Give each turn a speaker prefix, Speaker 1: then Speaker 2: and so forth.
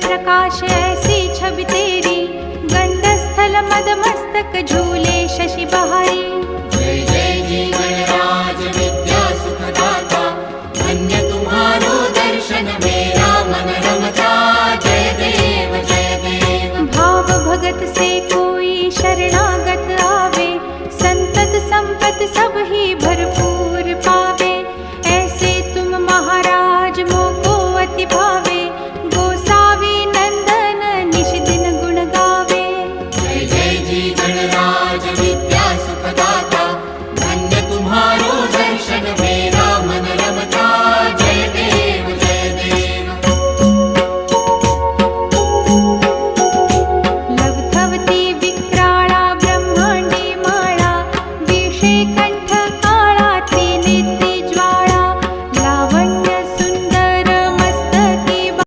Speaker 1: प्रकाश ऐसी छवि तेरी, गंडस्थल मद मस्तक झूले शशि बहारी।
Speaker 2: जय जय जी गणराज विद्या सुखदाता, धन्य तुम्हारो दर्शन में